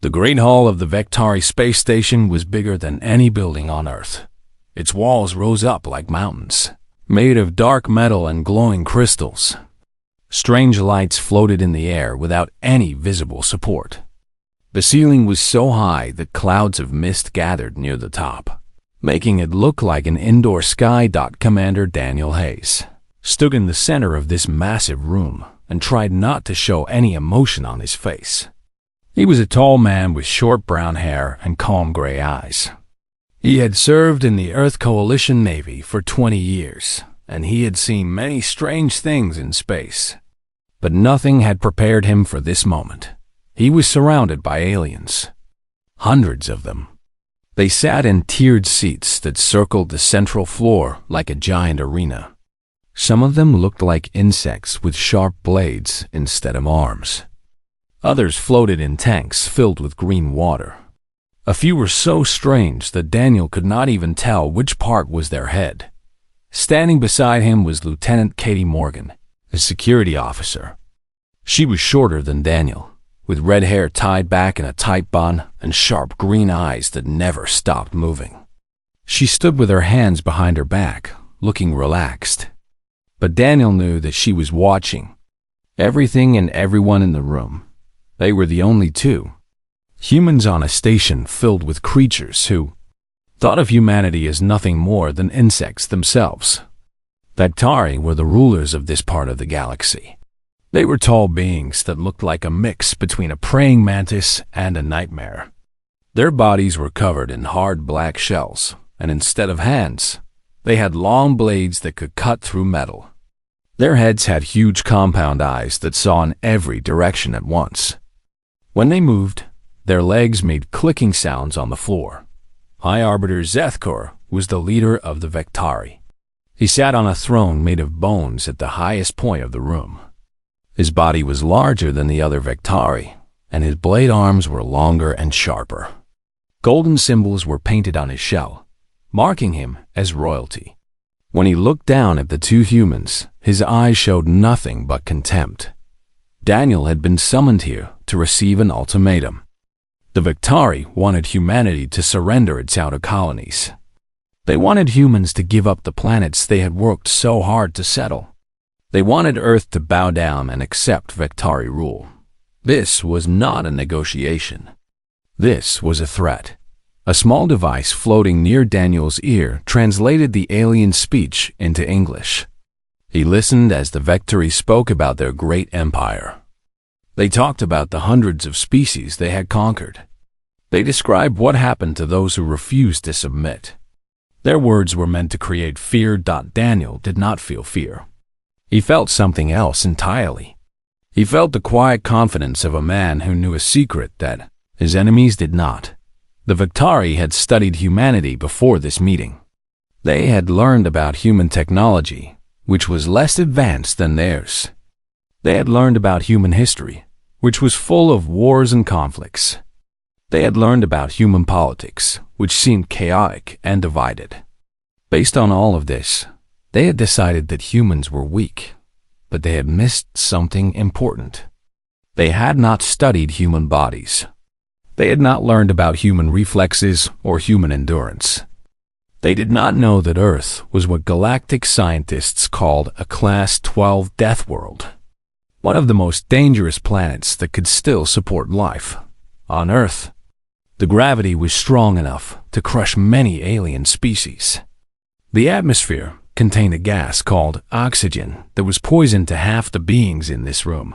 The Great Hall of the Vektari space station was bigger than any building on Earth. Its walls rose up like mountains, made of dark metal and glowing crystals. Strange lights floated in the air without any visible support. The ceiling was so high that clouds of mist gathered near the top, making it look like an indoor sky. Commander Daniel Hayes stood in the center of this massive room and tried not to show any emotion on his face. He was a tall man with short brown hair and calm gray eyes. He had served in the Earth Coalition Navy for 20 years, and he had seen many strange things in space. But nothing had prepared him for this moment. He was surrounded by aliens. Hundreds of them. They sat in tiered seats that circled the central floor like a giant arena. Some of them looked like insects with sharp blades instead of arms. Others floated in tanks filled with green water. A few were so strange that Daniel could not even tell which part was their head. Standing beside him was Lieutenant Katie Morgan, a security officer. She was shorter than Daniel, with red hair tied back in a tight bun and sharp green eyes that never stopped moving. She stood with her hands behind her back, looking relaxed. But Daniel knew that she was watching everything and everyone in the room. They were the only two humans on a station filled with creatures who thought of humanity as nothing more than insects themselves. Vektari were the rulers of this part of the galaxy. They were tall beings that looked like a mix between a praying mantis and a nightmare. Their bodies were covered in hard black shells, and instead of hands, they had long blades that could cut through metal. Their heads had huge compound eyes that saw in every direction at once. When they moved, their legs made clicking sounds on the floor. High Arbiter Zethkor was the leader of the Vektari. He sat on a throne made of bones at the highest point of the room. His body was larger than the other Vektari, and his blade arms were longer and sharper. Golden symbols were painted on his shell, marking him as royalty. When he looked down at the two humans, his eyes showed nothing but contempt. Daniel had been summoned here to receive an ultimatum. The Vektari wanted humanity to surrender its outer colonies. They wanted humans to give up the planets they had worked so hard to settle. They wanted Earth to bow down and accept Vektari rule. This was not a negotiation. This was a threat. A small device floating near Daniel's ear translated the alien speech into English. He listened as the Vektari spoke about their great empire. They talked about the hundreds of species they had conquered. They described what happened to those who refused to submit. Their words were meant to create fear. Daniel did not feel fear. He felt something else entirely. He felt the quiet confidence of a man who knew a secret that his enemies did not. The Vektari had studied humanity before this meeting. They had learned about human technology, which was less advanced than theirs. They had learned about human history, which was full of wars and conflicts. They had learned about human politics, which seemed chaotic and divided. Based on all of this, they had decided that humans were weak, but they had missed something important. They had not studied human bodies. They had not learned about human reflexes or human endurance. They did not know that Earth was what galactic scientists called a Class 12 death world, one of the most dangerous planets that could still support life. On Earth, the gravity was strong enough to crush many alien species. The atmosphere contained a gas called oxygen that was poison to half the beings in this room.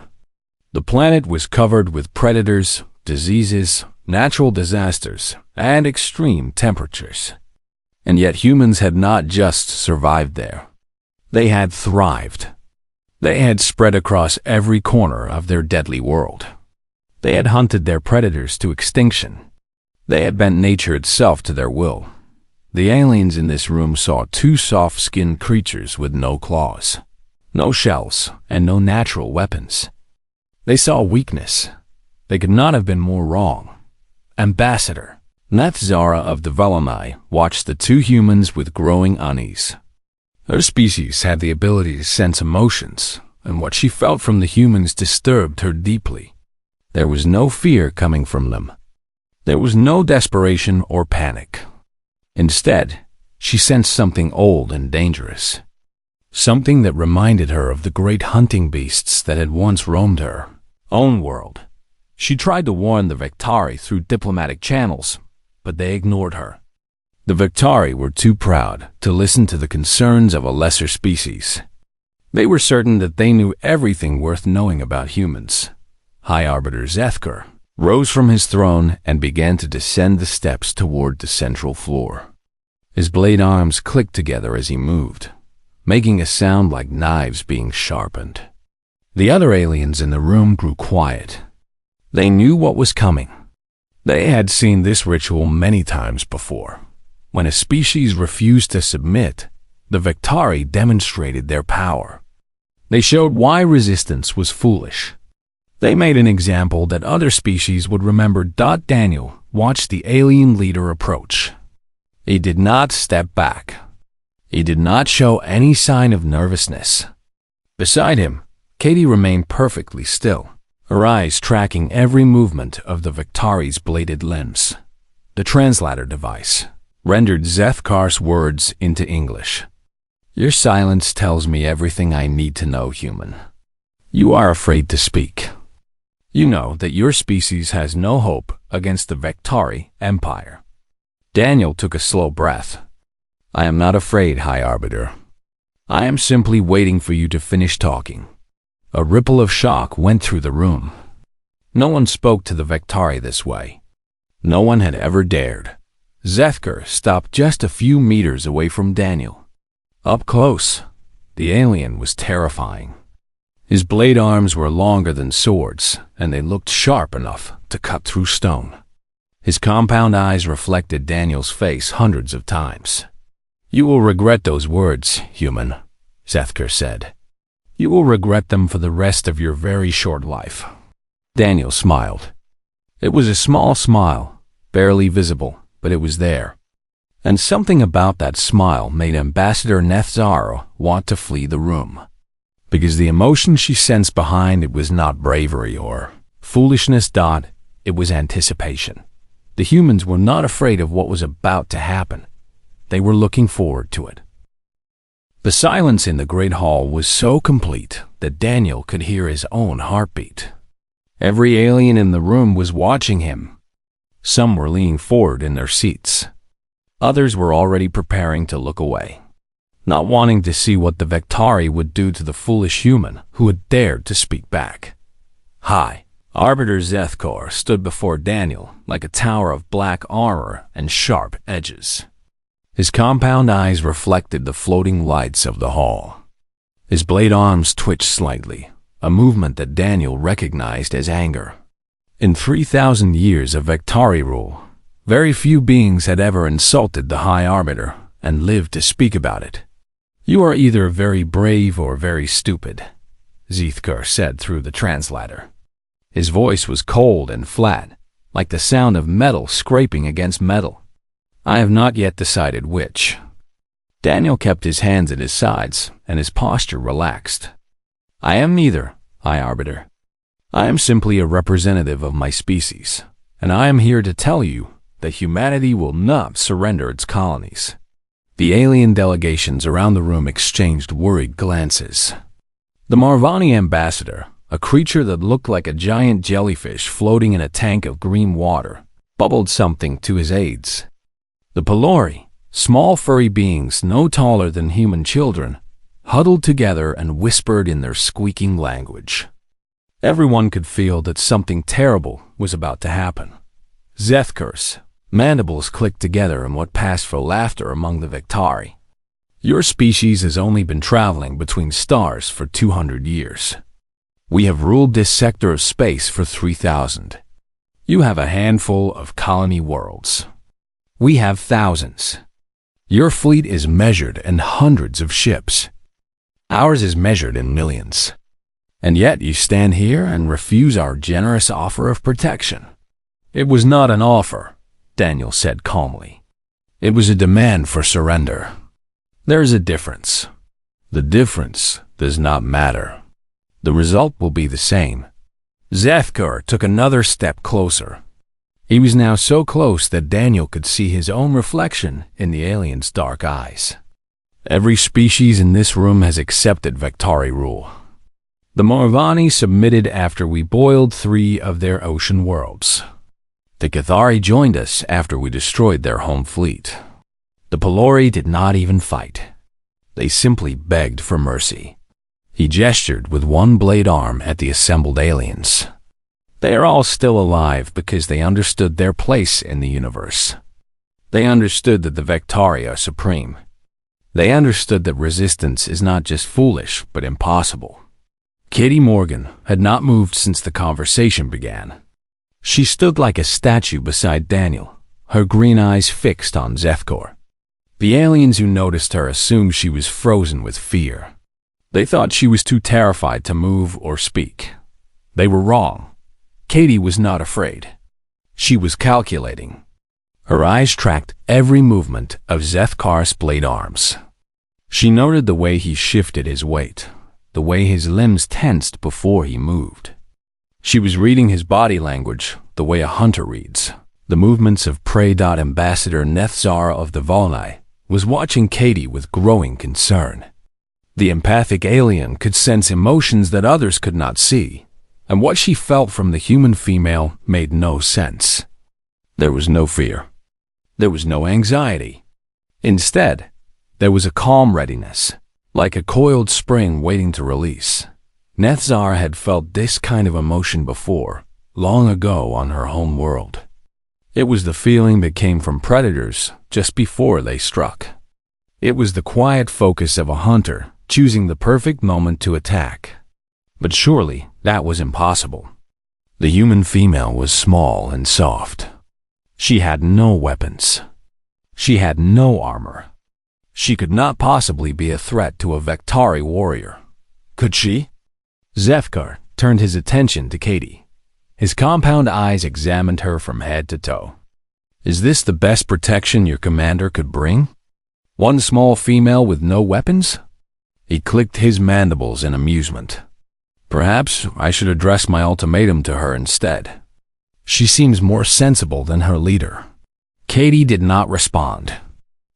The planet was covered with predators, diseases, natural disasters, and extreme temperatures. And yet humans had not just survived there. They had thrived. They had spread across every corner of their deadly world. They had hunted their predators to extinction. They had bent nature itself to their will. The aliens in this room saw two soft-skinned creatures with no claws, no shells, and no natural weapons. They saw weakness. They could not have been more wrong. Ambassador Nethzara of the Velamai watched the two humans with growing unease. Her species had the ability to sense emotions, and what she felt from the humans disturbed her deeply. There was no fear coming from them, There was no desperation or panic. Instead, she sensed something old and dangerous. Something that reminded her of the great hunting beasts that had once roamed her own world. She tried to warn the Vectari through diplomatic channels, but they ignored her. The Vectari were too proud to listen to the concerns of a lesser species. They were certain that they knew everything worth knowing about humans. High Arbiter Zethkar rose from his throne and began to descend the steps toward the central floor. His blade arms clicked together as he moved, making a sound like knives being sharpened. The other aliens in the room grew quiet. They knew what was coming. They had seen this ritual many times before. When a species refused to submit, the Vectari demonstrated their power. They showed why resistance was foolish. They made an example that other species would remember. Daniel watched the alien leader approach. He did not step back. He did not show any sign of nervousness. Beside him, Katie remained perfectly still, her eyes tracking every movement of the Vectari's bladed limbs. The translator device rendered Zethkar's words into English. Your silence tells me everything I need to know, human. You are afraid to speak. You know that your species has no hope against the Vectari Empire. Daniel took a slow breath. I am not afraid, High Arbiter. I am simply waiting for you to finish talking. A ripple of shock went through the room. No one spoke to the Vectari this way. No one had ever dared. Zethkar stopped just a few meters away from Daniel. Up close, the alien was terrifying. His blade arms were longer than swords, and they looked sharp enough to cut through stone. His compound eyes reflected Daniel's face hundreds of times. You will regret those words, human, Zethkar said. You will regret them for the rest of your very short life. Daniel smiled. It was a small smile, barely visible, but it was there. And something about that smile made Ambassador Nethzaro want to flee the room. Because the emotion she sensed behind it was not bravery or foolishness. It was anticipation. The humans were not afraid of what was about to happen. They were looking forward to it. The silence in the great hall was so complete that Daniel could hear his own heartbeat. Every alien in the room was watching him. Some were leaning forward in their seats. Others were already preparing to look away, not wanting to see what the Vectari would do to the foolish human who had dared to speak back. High Arbiter Zethkar stood before Daniel like a tower of black armor and sharp edges. His compound eyes reflected the floating lights of the hall. His blade arms twitched slightly, a movement that Daniel recognized as anger. In 3,000 years of Vectari rule, very few beings had ever insulted the High Arbiter and lived to speak about it. You are either very brave or very stupid, Zethkar said through the translator. His voice was cold and flat, like the sound of metal scraping against metal. I have not yet decided which. Daniel kept his hands at his sides, and his posture relaxed. I am neither, High Arbiter. I am simply a representative of my species, and I am here to tell you that humanity will not surrender its colonies. The alien delegations around the room exchanged worried glances. The Marvani ambassador, a creature that looked like a giant jellyfish floating in a tank of green water, bubbled something to his aides. The Pelori, small furry beings no taller than human children, huddled together and whispered in their squeaking language. Everyone could feel that something terrible was about to happen. Zethkar's mandibles clicked together in what passed for laughter among the Vectari. Your species has only been traveling between stars for 200 years. We have ruled this sector of space for 3,000. You have a handful of colony worlds. We have thousands. Your fleet is measured in hundreds of ships. Ours is measured in millions. And yet you stand here and refuse our generous offer of protection. It was not an offer, Daniel said calmly. It was a demand for surrender. There is a difference. The difference does not matter. The result will be the same. Zethkar took another step closer. He was now so close that Daniel could see his own reflection in the alien's dark eyes. Every species in this room has accepted Vektari rule. The Marvani submitted after we boiled 3 of their ocean worlds. The Cathari joined us after we destroyed their home fleet. The Pelori did not even fight. They simply begged for mercy. He gestured with one blade arm at the assembled aliens. They are all still alive because they understood their place in the universe. They understood that the Vektari are supreme. They understood that resistance is not just foolish, but impossible. Katie Morgan had not moved since the conversation began. She stood like a statue beside Daniel, her green eyes fixed on Zefkor. The aliens who noticed her assumed she was frozen with fear. They thought she was too terrified to move or speak. They were wrong. Katie was not afraid. She was calculating. Her eyes tracked every movement of Zethkar's blade arms. She noted the way he shifted his weight, the way his limbs tensed before he moved. She was reading his body language the way a hunter reads. The movements of prey. Ambassador Nethzar of the Volnai was watching Katie with growing concern. The empathic alien could sense emotions that others could not see, and what she felt from the human female made no sense. There was no fear. There was no anxiety. Instead, there was a calm readiness, like a coiled spring waiting to release. Nethzar had felt this kind of emotion before, long ago on her home world. It was the feeling that came from predators just before they struck. It was the quiet focus of a hunter choosing the perfect moment to attack. But surely that was impossible. The human female was small and soft. She had no weapons. She had no armor. She could not possibly be a threat to a Vektari warrior. Could she? Zefkar turned his attention to Katie. His compound eyes examined her from head to toe. Is this the best protection your commander could bring? One small female with no weapons? He clicked his mandibles in amusement. Perhaps I should address my ultimatum to her instead. She seems more sensible than her leader. Katie did not respond.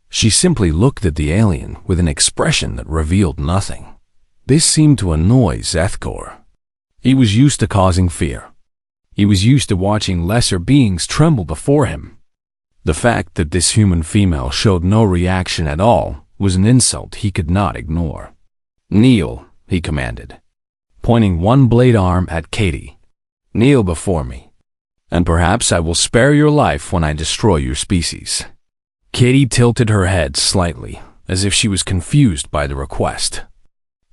She simply looked at the alien with an expression that revealed nothing. This seemed to annoy Zethkor. He was used to causing fear. He was used to watching lesser beings tremble before him. The fact that this human female showed no reaction at all was an insult he could not ignore. Kneel, he commanded, pointing one blade arm at Katie. Kneel before me, and perhaps I will spare your life when I destroy your species. Katie tilted her head slightly, as if she was confused by the request.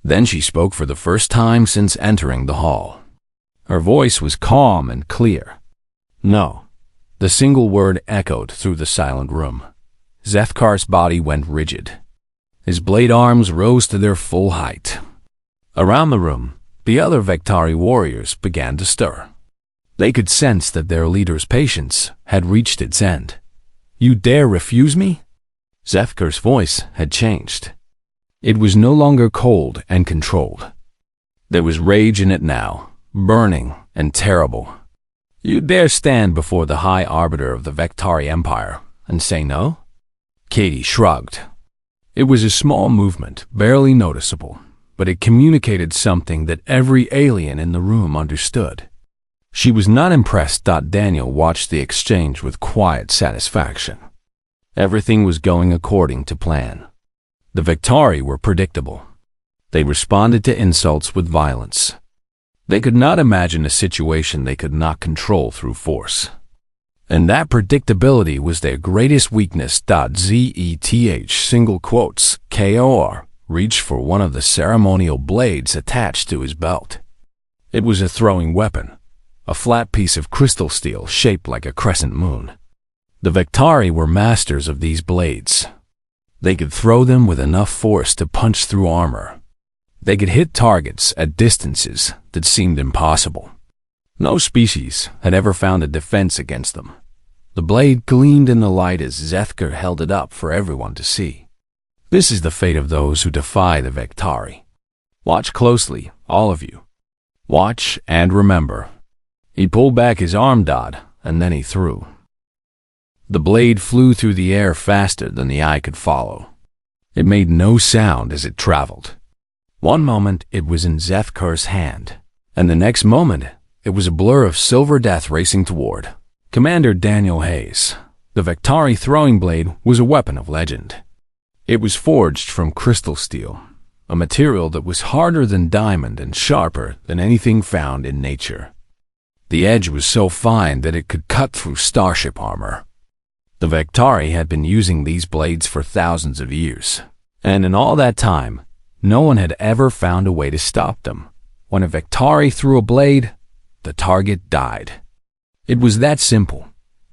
Then she spoke for the first time since entering the hall. Her voice was calm and clear. No. The single word echoed through the silent room. Zethkar's body went rigid. His blade arms rose to their full height. Around the room, the other Vektari warriors began to stir. They could sense that their leader's patience had reached its end. You dare refuse me? Zethkar's voice had changed. It was no longer cold and controlled. There was rage in it now, burning and terrible. You dare stand before the High Arbiter of the Vektari Empire and say no? Katie shrugged. It was a small movement, barely noticeable, but it communicated something that every alien in the room understood. She was not impressed. Daniel watched the exchange with quiet satisfaction. Everything was going according to plan. The Vektari were predictable. They responded to insults with violence. They could not imagine a situation they could not control through force. And that predictability was their greatest weakness. Zeth single quotes KOR reached for one of the ceremonial blades attached to his belt. It was a throwing weapon, a flat piece of crystal steel shaped like a crescent moon. The Vektari were masters of these blades. They could throw them with enough force to punch through armor. They could hit targets at distances that seemed impossible. No species had ever found a defense against them. The blade gleamed in the light as Zethkar held it up for everyone to see. This is the fate of those who defy the Vektari. Watch closely, all of you. Watch and remember. He pulled back his arm, and then he threw. The blade flew through the air faster than the eye could follow. It made no sound as it traveled. One moment it was in Zethkar's hand, and the next moment it was a blur of silver death racing toward Commander Daniel Hayes. The Vektari throwing blade was a weapon of legend. It was forged from crystal steel, a material that was harder than diamond and sharper than anything found in nature. The edge was so fine that it could cut through starship armor. The Vektari had been using these blades for thousands of years, and in all that time, no one had ever found a way to stop them. When a Vektari threw a blade, the target died. It was that simple.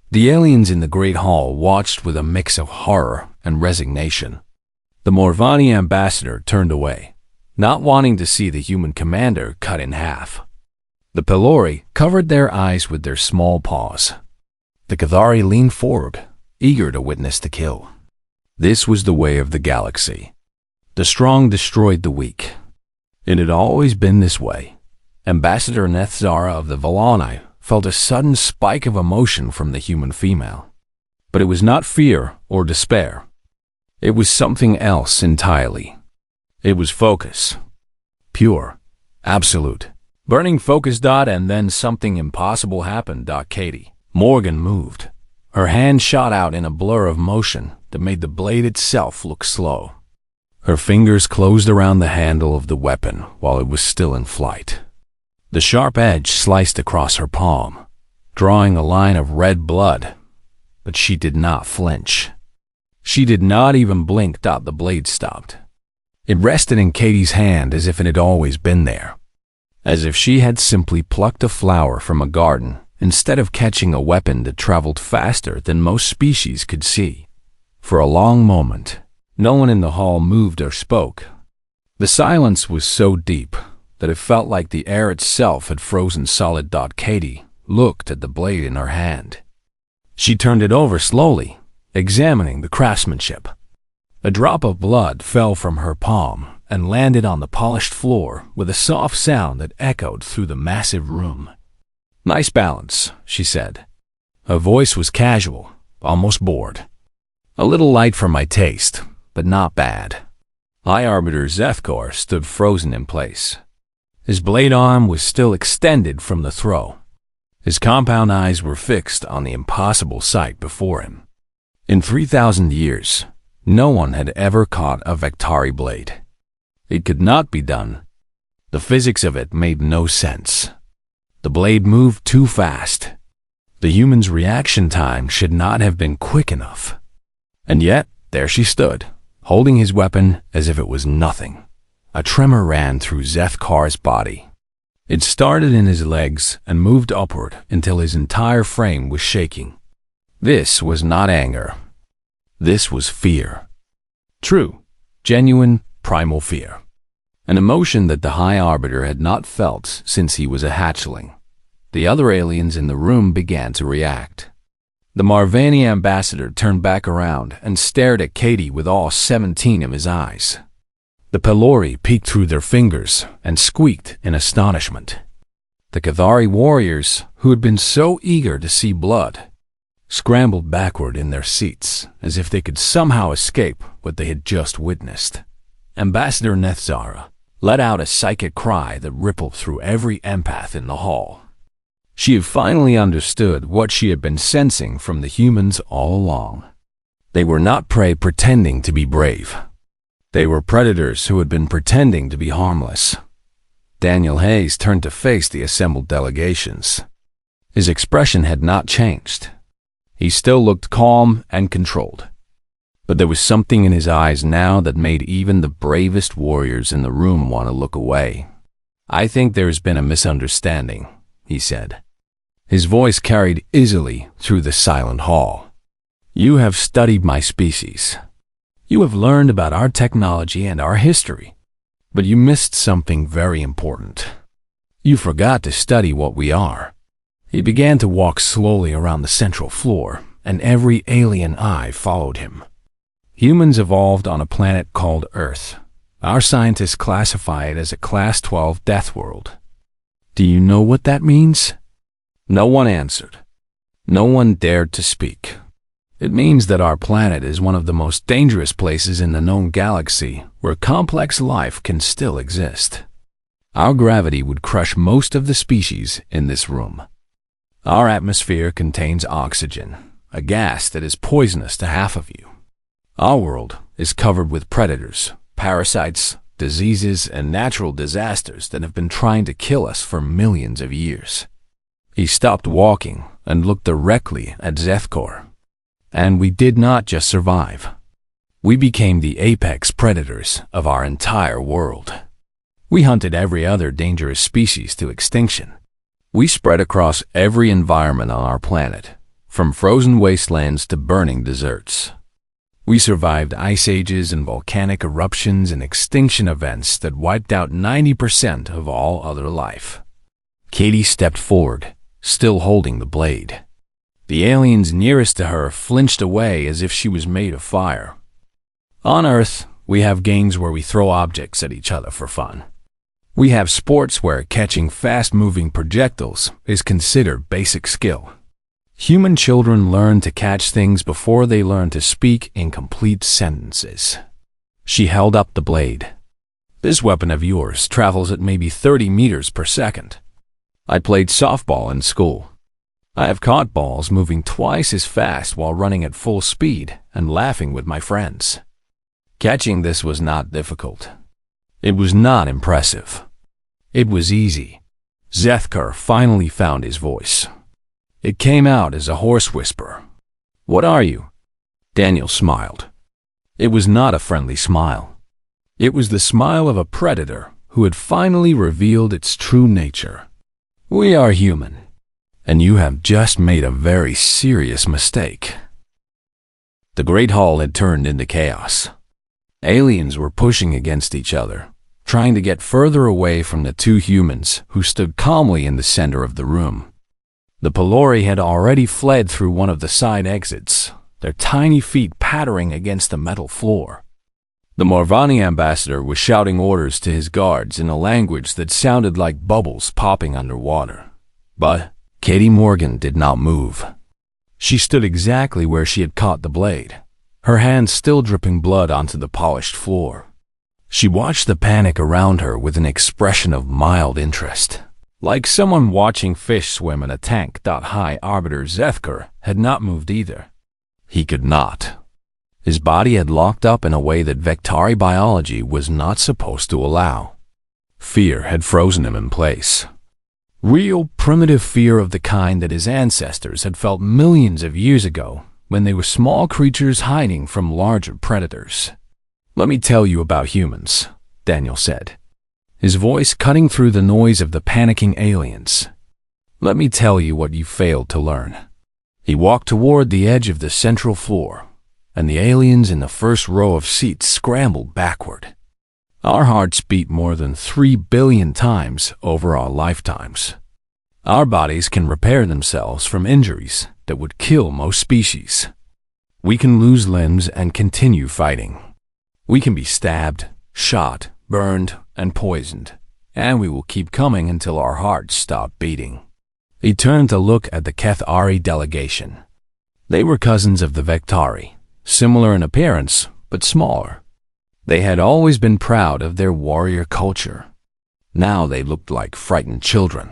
The aliens in the Great Hall watched with a mix of horror and resignation. The Morvani ambassador turned away, not wanting to see the human commander cut in half. The Pelori covered their eyes with their small paws. The Cathari leaned forward, eager to witness the kill. This was the way of the galaxy. The strong destroyed the weak. It had always been this way. Ambassador Nethzara of the Volani felt a sudden spike of emotion from the human female. But it was not fear or despair. It was something else entirely. It was focus. Pure. Absolute. Burning focus. And then something impossible happened. Katie Morgan moved. Her hand shot out in a blur of motion that made the blade itself look slow. Her fingers closed around the handle of the weapon while it was still in flight. The sharp edge sliced across her palm, drawing a line of red blood, but she did not flinch. She did not even blink. The blade stopped. It rested in Katie's hand as if it had always been there, as if she had simply plucked a flower from a garden instead of catching a weapon that traveled faster than most species could see. For a long moment, no one in the hall moved or spoke. The silence was so deep that it felt like the air itself had frozen solid. Katie looked at the blade in her hand. She turned it over slowly, examining the craftsmanship. A drop of blood fell from her palm and landed on the polished floor with a soft sound that echoed through the massive room. "Nice balance," she said. Her voice was casual, almost bored. "A little light for my taste, but not bad." High Arbiter Zethkar stood frozen in place. His blade arm was still extended from the throw. His compound eyes were fixed on the impossible sight before him. In 3,000 years, no one had ever caught a Vektari blade. It could not be done. The physics of it made no sense. The blade moved too fast. The human's reaction time should not have been quick enough. And yet, there she stood, holding his weapon as if it was nothing. A tremor ran through Zethkar's body. It started in his legs and moved upward until his entire frame was shaking. This was not anger. This was fear. True, genuine, primal fear. An emotion that the High Arbiter had not felt since he was a hatchling. The other aliens in the room began to react. The Marvani ambassador turned back around and stared at Katie with all 17 of his eyes. The Pelori peeked through their fingers and squeaked in astonishment. The Cathari warriors, who had been so eager to see blood, scrambled backward in their seats as if they could somehow escape what they had just witnessed. Ambassador Nethzara let out a psychic cry that rippled through every empath in the hall. She had finally understood what she had been sensing from the humans all along. They were not prey pretending to be brave. They were predators who had been pretending to be harmless. Daniel Hayes turned to face the assembled delegations. His expression had not changed. He still looked calm and controlled. But there was something in his eyes now that made even the bravest warriors in the room want to look away. "I think there's been a misunderstanding," he said. His voice carried easily through the silent hall. "You have studied my species. You have learned about our technology and our history, but you missed something very important. You forgot to study what we are." He began to walk slowly around the central floor, and every alien eye followed him. Humans evolved on a planet called Earth. Our scientists classify it as a Class 12 death world. Do you know what that means? No one answered. No one dared to speak. It means that our planet is one of the most dangerous places in the known galaxy where complex life can still exist. Our gravity would crush most of the species in this room. Our atmosphere contains oxygen, a gas that is poisonous to half of you. Our world is covered with predators, parasites, diseases, and natural disasters that have been trying to kill us for millions of years. He stopped walking and looked directly at Zethkor. And we did not just survive. We became the apex predators of our entire world. We hunted every other dangerous species to extinction. We spread across every environment on our planet, from frozen wastelands to burning deserts. We survived ice ages and volcanic eruptions and extinction events that wiped out 90% of all other life. Katie stepped forward, still holding the blade. The aliens nearest to her flinched away as if she was made of fire. On Earth, we have games where we throw objects at each other for fun. We have sports where catching fast-moving projectiles is considered basic skill. Human children learn to catch things before they learn to speak in complete sentences. She held up the blade. This weapon of yours travels at maybe 30 meters per second. I played softball in school. I have caught balls moving twice as fast while running at full speed and laughing with my friends. Catching this was not difficult. It was not impressive. It was easy. Zethkor finally found his voice. It came out as a hoarse whisper. "What are you?" Daniel smiled. It was not a friendly smile. It was the smile of a predator who had finally revealed its true nature. "We are human. And you have just made a very serious mistake." The Great Hall had turned into chaos. Aliens were pushing against each other, trying to get further away from the two humans who stood calmly in the center of the room. The Pelori had already fled through one of the side exits, their tiny feet pattering against the metal floor. The Morvani ambassador was shouting orders to his guards in a language that sounded like bubbles popping underwater. But Katie Morgan did not move. She stood exactly where she had caught the blade, her hands still dripping blood onto the polished floor. She watched the panic around her with an expression of mild interest, like someone watching fish swim in a tank. High Arbiter Zethkor had not moved either. He could not. His body had locked up in a way that Vektari biology was not supposed to allow. Fear had frozen him in place. Real, primitive fear of the kind that his ancestors had felt millions of years ago when they were small creatures hiding from larger predators. "Let me tell you about humans," Daniel said, his voice cutting through the noise of the panicking aliens. "Let me tell you what you failed to learn." He walked toward the edge of the central floor, and the aliens in the first row of seats scrambled backward. Our hearts beat more than 3 billion times over our lifetimes. Our bodies can repair themselves from injuries that would kill most species. We can lose limbs and continue fighting. We can be stabbed, shot, burned, and poisoned, and we will keep coming until our hearts stop beating. He turned to look at the Kethari delegation. They were cousins of the Vektari, similar in appearance, but smaller. They had always been proud of their warrior culture. Now they looked like frightened children.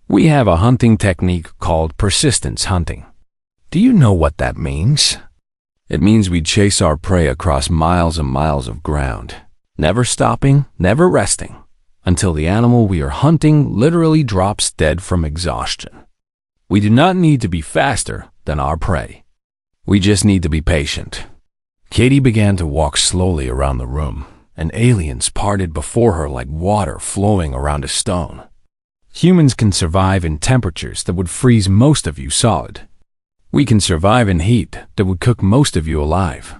"We have a hunting technique called persistence hunting. Do you know what that means?" "It means we chase our prey across miles and miles of ground, never stopping, never resting, until the animal we are hunting literally drops dead from exhaustion. We do not need to be faster than our prey. We just need to be patient." Katie began to walk slowly around the room, and aliens parted before her like water flowing around a stone. Humans can survive in temperatures that would freeze most of you solid. We can survive in heat that would cook most of you alive.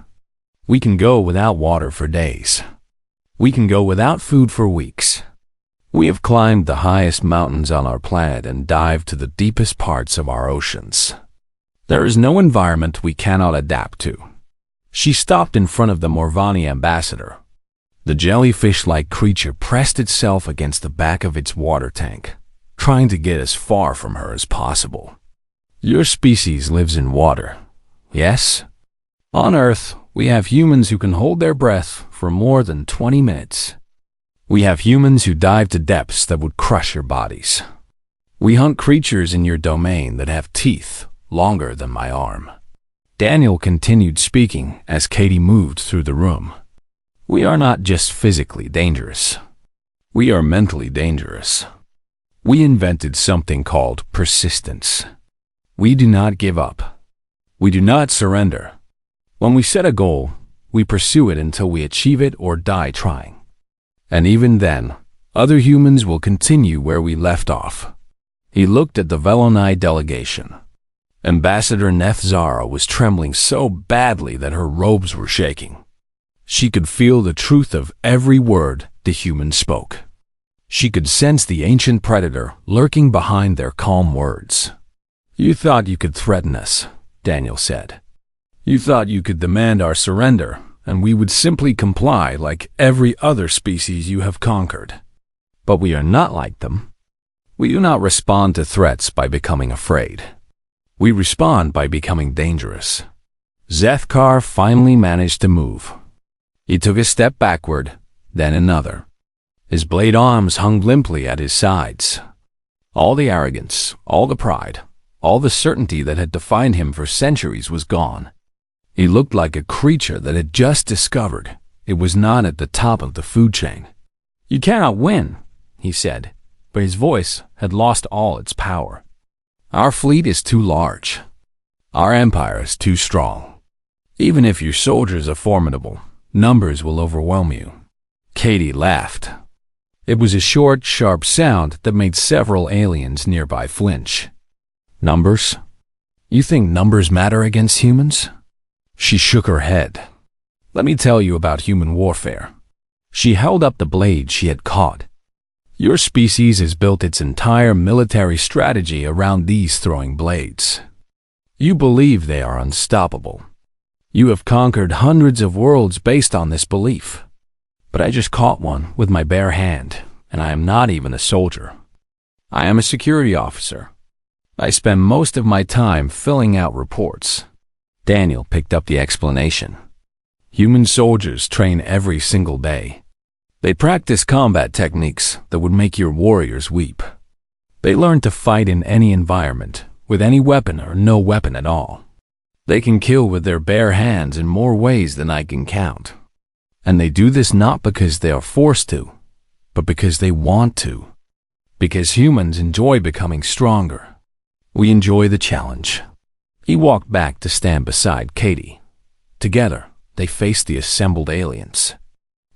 We can go without water for days. We can go without food for weeks. We have climbed the highest mountains on our planet and dived to the deepest parts of our oceans. There is no environment we cannot adapt to. She stopped in front of the Morvani ambassador. The jellyfish-like creature pressed itself against the back of its water tank, trying to get as far from her as possible. "Your species lives in water. Yes? On Earth, we have humans who can hold their breath for more than 20 minutes. We have humans who dive to depths that would crush your bodies. We hunt creatures in your domain that have teeth longer than my arm. Daniel continued speaking as Katie moved through the room. We are not just physically dangerous. We are mentally dangerous. We invented something called persistence. We do not give up. We do not surrender. When we set a goal, we pursue it until we achieve it or die trying. And even then, other humans will continue where we left off. He looked at the Velonai delegation. Ambassador Nethzara was trembling so badly that her robes were shaking. She could feel the truth of every word the human spoke. She could sense the ancient predator lurking behind their calm words. You thought you could threaten us, Daniel said. You thought you could demand our surrender, and we would simply comply like every other species you have conquered. But we are not like them. We do not respond to threats by becoming afraid. We respond by becoming dangerous. Zethkar finally managed to move. He took a step backward, then another. His blade arms hung limply at his sides. All the arrogance, all the pride, all the certainty that had defined him for centuries was gone. He looked like a creature that had just discovered it was not at the top of the food chain. You cannot win, he said, but his voice had lost all its power. Our fleet is too large. Our empire is too strong. Even if your soldiers are formidable, numbers will overwhelm you. Katie laughed. It was a short, sharp sound that made several aliens nearby flinch. Numbers? You think numbers matter against humans? She shook her head. Let me tell you about human warfare. She held up the blade she had caught. Your species has built its entire military strategy around these throwing blades. You believe they are unstoppable. You have conquered hundreds of worlds based on this belief. But I just caught one with my bare hand, and I am not even a soldier. I am a security officer. I spend most of my time filling out reports. Daniel picked up the explanation. Human soldiers train every single day. They practice combat techniques that would make your warriors weep. They learn to fight in any environment, with any weapon or no weapon at all. They can kill with their bare hands in more ways than I can count. And they do this not because they are forced to, but because they want to. Because humans enjoy becoming stronger. We enjoy the challenge. He walked back to stand beside Katie. Together, they faced the assembled aliens.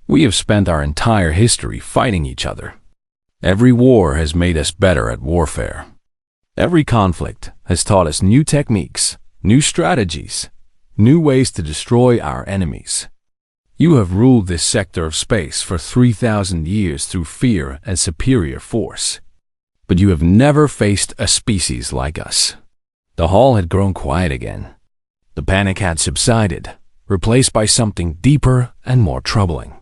We have spent our entire history fighting each other. Every war has made us better at warfare. Every conflict has taught us new techniques, new strategies, new ways to destroy our enemies. You have ruled this sector of space for 3,000 years through fear and superior force. But you have never faced a species like us. The hall had grown quiet again. The panic had subsided, replaced by something deeper and more troubling.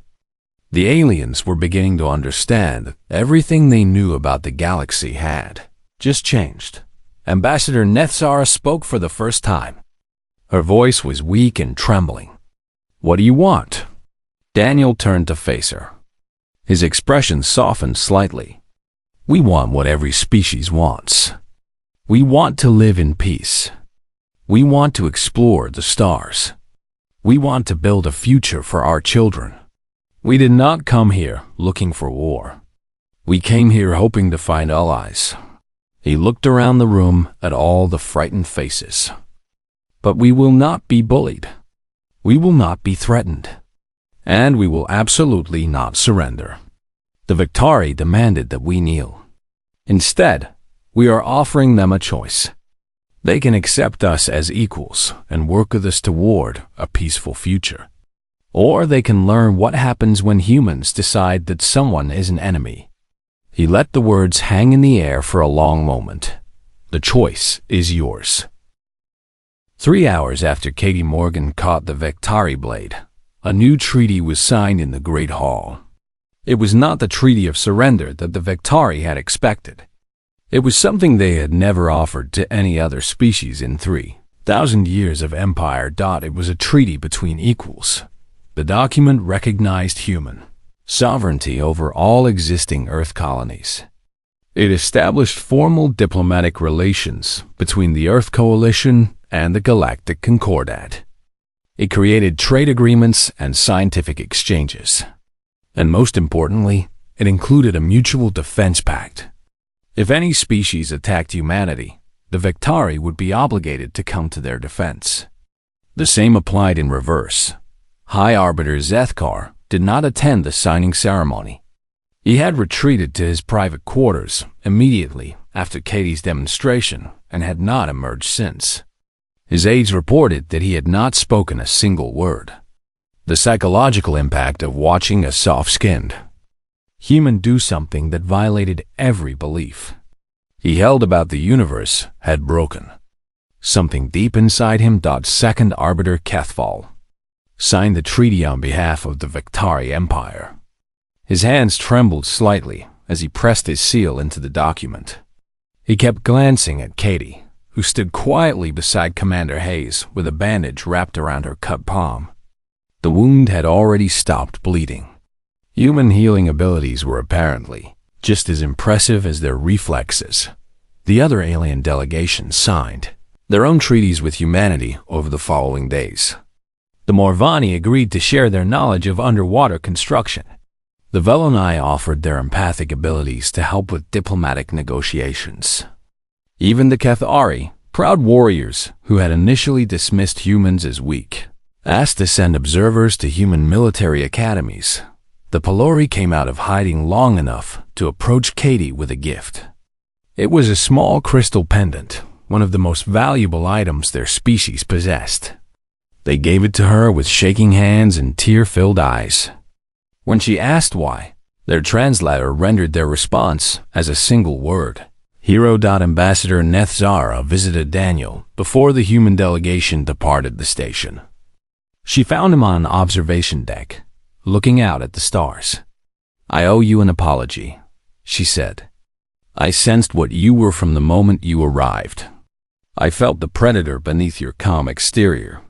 The aliens were beginning to understand that everything they knew about the galaxy had just changed. Ambassador Nethzara spoke for the first time. Her voice was weak and trembling. What do you want? Daniel turned to face her. His expression softened slightly. We want what every species wants. We want to live in peace. We want to explore the stars. We want to build a future for our children. We did not come here looking for war. We came here hoping to find allies. He looked around the room at all the frightened faces. But we will not be bullied. We will not be threatened. And we will absolutely not surrender. The Victari demanded that we kneel. Instead, we are offering them a choice. They can accept us as equals and work with us toward a peaceful future. Or they can learn what happens when humans decide that someone is an enemy. He let the words hang in the air for a long moment. The choice is yours. 3 hours after Katie Morgan caught the Victari blade, a new treaty was signed in the Great Hall. It was not the treaty of surrender that the Victari had expected. It was something they had never offered to any other species in 3 Thousand years of empire. It was a treaty between equals. The document recognized human sovereignty over all existing Earth colonies. It established formal diplomatic relations between the Earth Coalition and the Galactic Concordat. It created trade agreements and scientific exchanges. And most importantly, it included a mutual defense pact. If any species attacked humanity, the Vectari would be obligated to come to their defense. The same applied in reverse. High Arbiter Zethkar did not attend the signing ceremony. He had retreated to his private quarters immediately after Katie's demonstration and had not emerged since. His aides reported that he had not spoken a single word. The psychological impact of watching a soft-skinned human do something that violated every belief he held about the universe had broken. Something deep inside him. Second Arbiter Kethfall signed the treaty on behalf of the Vectari Empire. His hands trembled slightly as he pressed his seal into the document. He kept glancing at Katie, who stood quietly beside Commander Hayes with a bandage wrapped around her cut palm. The wound had already stopped bleeding. Human healing abilities were apparently just as impressive as their reflexes. The other alien delegations signed their own treaties with humanity over the following days. The Morvani agreed to share their knowledge of underwater construction. The Velonai offered their empathic abilities to help with diplomatic negotiations. Even the Cathari, proud warriors who had initially dismissed humans as weak, asked to send observers to human military academies. The Pelori came out of hiding long enough to approach Katie with a gift. It was a small crystal pendant, one of the most valuable items their species possessed. They gave it to her with shaking hands and tear-filled eyes. When she asked why, their translator rendered their response as a single word. Hero. Ambassador Nethzara visited Daniel before the human delegation departed the station. She found him on an observation deck, looking out at the stars. "I owe you an apology," she said. "I sensed what you were from the moment you arrived. I felt the predator beneath your calm exterior.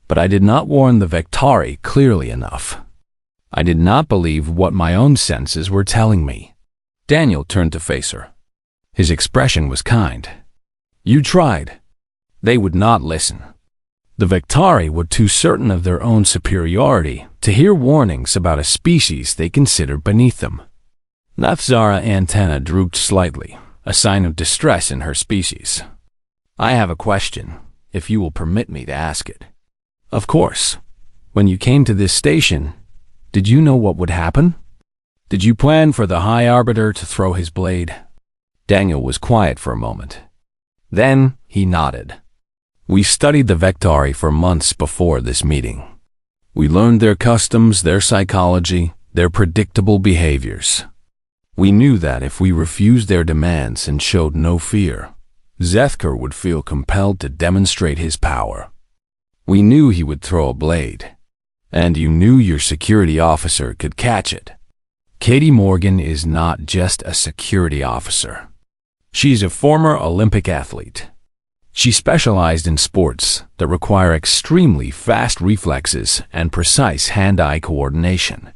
But I did not warn the Vectari clearly enough. I did not believe what my own senses were telling me." Daniel turned to face her. His expression was kind. "You tried. They would not listen. The Vectari were too certain of their own superiority to hear warnings about a species they considered beneath them." Nafzara antenna drooped slightly, a sign of distress in her species. "I have a question, if you will permit me to ask it." "Of course. When you came to this station, did you know what would happen? Did you plan for the High Arbiter to throw his blade?" Daniel was quiet for a moment. Then he nodded. "We studied the Vectari for months before this meeting. We learned their customs, their psychology, their predictable behaviors. We knew that if we refused their demands and showed no fear, Zethkar would feel compelled to demonstrate his power. We knew he would throw a blade, and you knew your security officer could catch it. Katie Morgan is not just a security officer. She's a former Olympic athlete. She specialized in sports that require extremely fast reflexes and precise hand-eye coordination.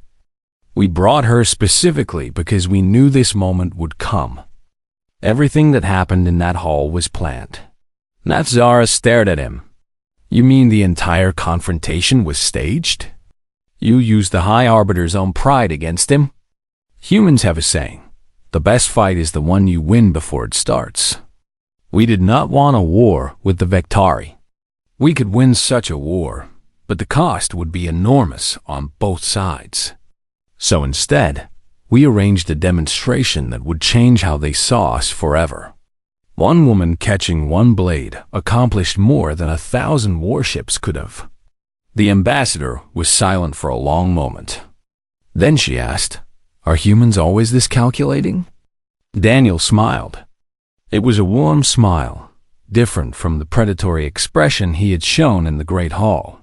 We brought her specifically because we knew this moment would come. Everything that happened in that hall was planned." Nafzara stared at him. "You mean the entire confrontation was staged? You used the High Arbiter's own pride against him?" "Humans have a saying, the best fight is the one you win before it starts. We did not want a war with the Vectari. We could win such a war, but the cost would be enormous on both sides. So instead, we arranged a demonstration that would change how they saw us forever. One woman catching one blade accomplished more than 1,000 warships could have." The ambassador was silent for a long moment. Then she asked, "Are humans always this calculating?" Daniel smiled. It was a warm smile, different from the predatory expression he had shown in the Great Hall.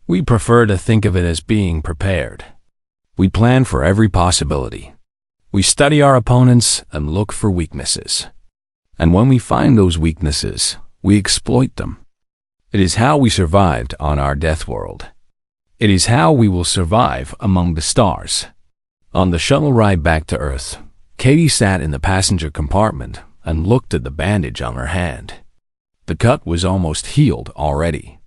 "We prefer to think of it as being prepared. We plan for every possibility. We study our opponents and look for weaknesses. And when we find those weaknesses, we exploit them. It is how we survived on our death world. It is how we will survive among the stars. On the shuttle ride back to Earth, Katie sat in the passenger compartment and looked at the bandage on her hand. The cut was almost healed already.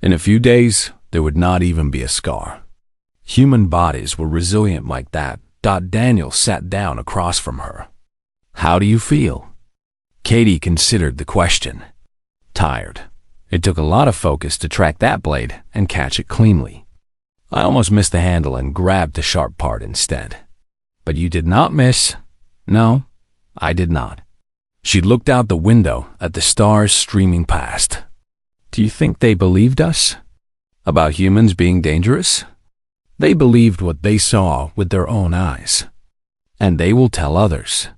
In a few days, there would not even be a scar. Human bodies were resilient like that. Daniel sat down across from her. How do you feel? Katie considered the question. Tired. It took a lot of focus to track that blade and catch it cleanly. I almost missed the handle and grabbed the sharp part instead. But you did not miss. No, I did not. She looked out the window at the stars streaming past. Do you think they believed us? About humans being dangerous? They believed what they saw with their own eyes. And they will tell others.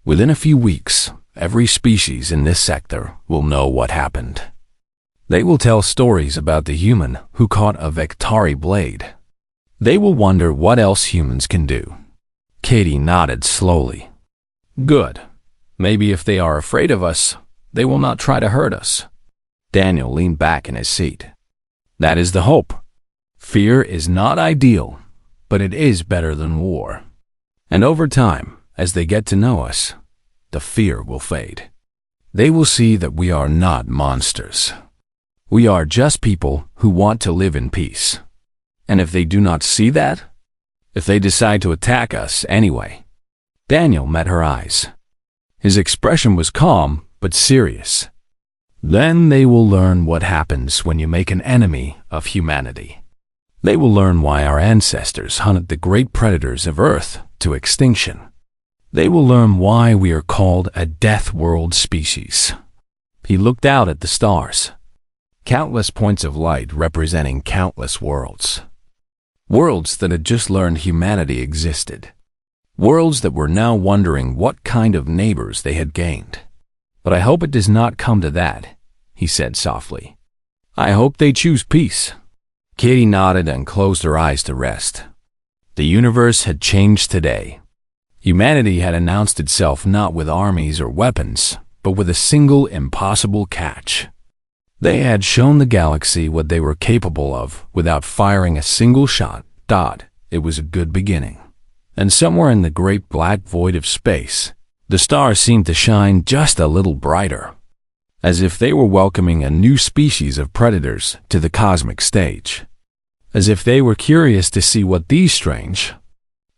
Within a few weeks, every species in this sector will know what happened. They will tell stories about the human who caught a Vektari blade. They will wonder what else humans can do. Katie nodded slowly. Good. Maybe if they are afraid of us, they will not try to hurt us. Daniel leaned back in his seat. That is the hope. Fear is not ideal, but it is better than war. And over time, as they get to know us, the fear will fade. They will see that we are not monsters. We are just people who want to live in peace. And if they do not see that, if they decide to attack us anyway. Daniel met her eyes. His expression was calm but serious. Then they will learn what happens when you make an enemy of humanity. They will learn why our ancestors hunted the great predators of Earth to extinction. They will learn why we are called a death world species. He looked out at the stars. Countless points of light representing countless worlds. Worlds that had just learned humanity existed. Worlds that were now wondering what kind of neighbors they had gained. But I hope it does not come to that, he said softly. I hope they choose peace. Katie nodded and closed her eyes to rest. The universe had changed today. Humanity had announced itself not with armies or weapons, but with a single impossible catch. They had shown the galaxy what they were capable of without firing a single shot. It was a good beginning. And somewhere in the great black void of space, the stars seemed to shine just a little brighter, as if they were welcoming a new species of predators to the cosmic stage, as if they were curious to see what these strange,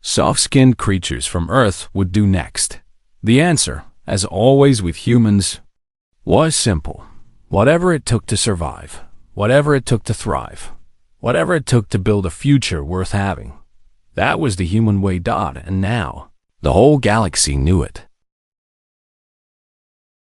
soft-skinned creatures from Earth would do next. The answer, as always with humans, was simple. Whatever it took to survive, whatever it took to thrive, whatever it took to build a future worth having. That was the human way. And now, the whole galaxy knew it.